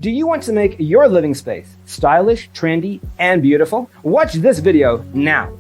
Do you want to make your living space stylish, trendy, and beautiful? Watch this video now.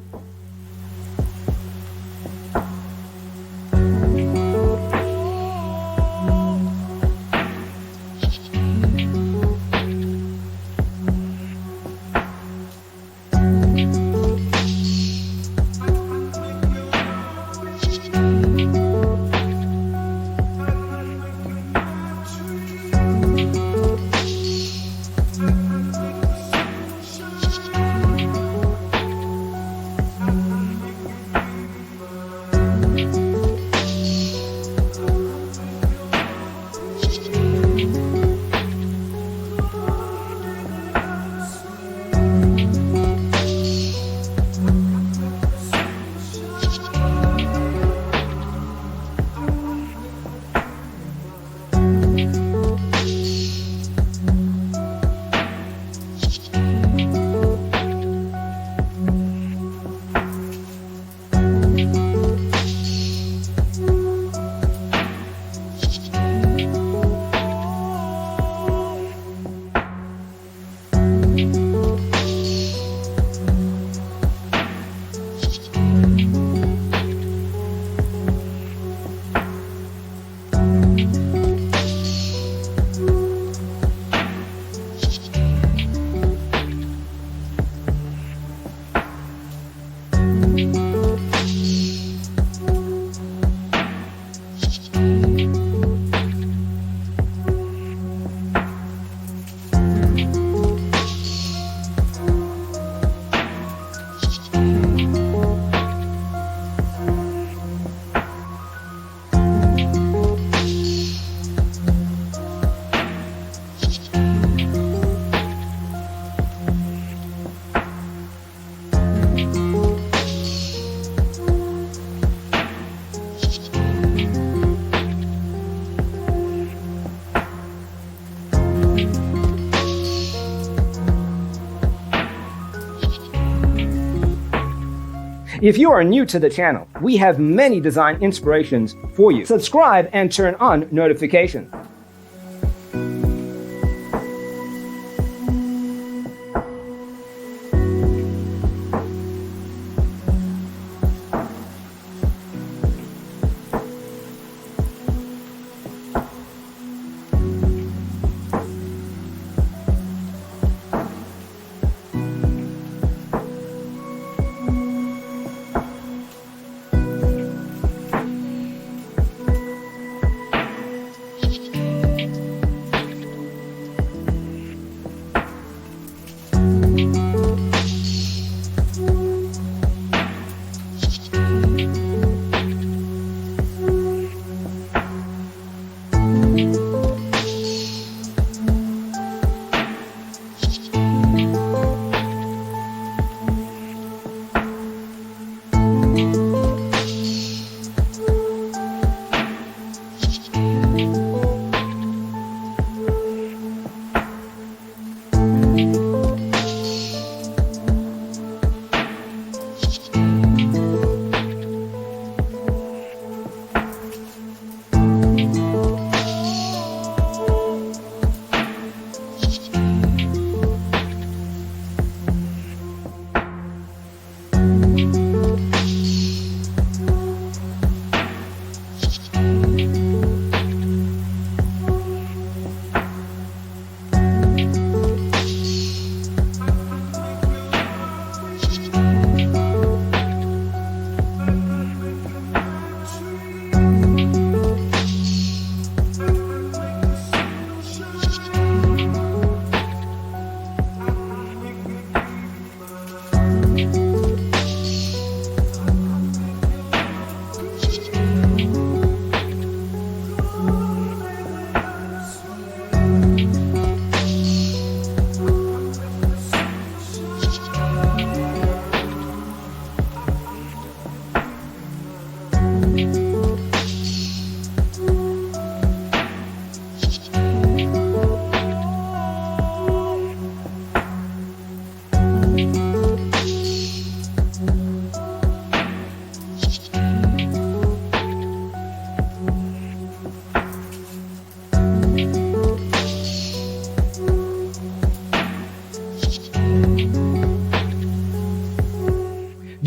If you are new to the channel, we have many design inspirations for you. Subscribe and turn on notifications.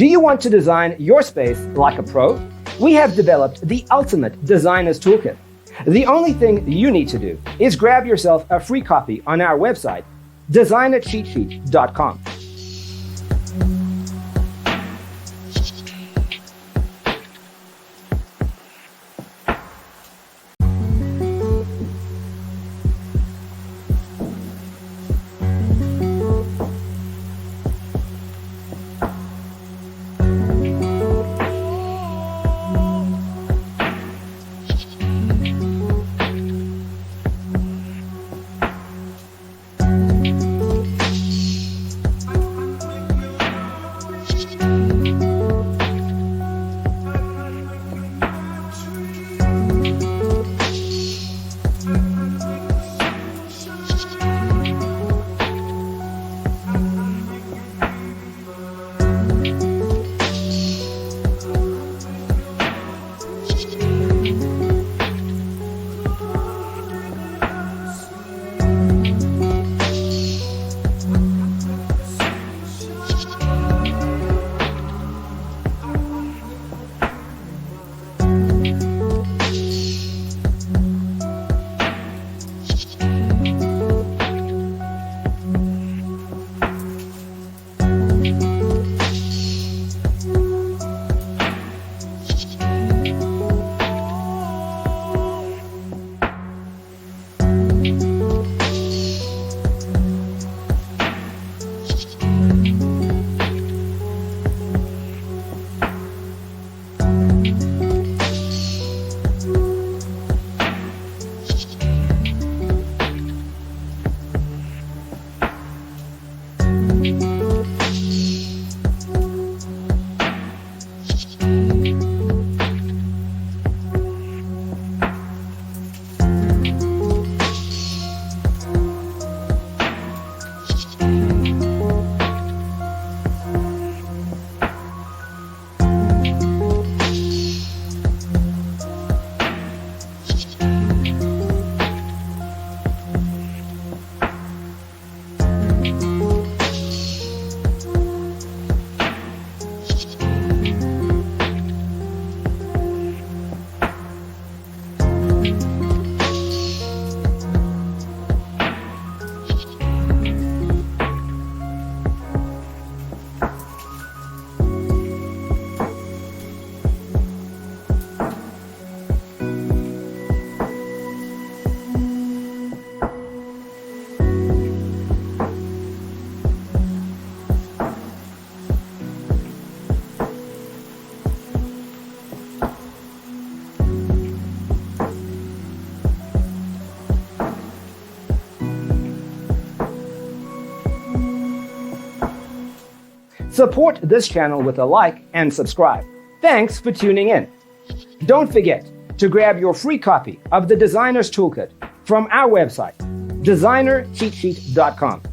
Do you want to design your space like a pro? We have developed the ultimate designer's toolkit. The only thing you need to do is grab yourself a free copy on our website, designercheatsheet.com. Support this channel with a like and subscribe. Thanks for tuning in. Don't forget to grab your free copy of the Designer's Toolkit from our website, designercheatsheet.com.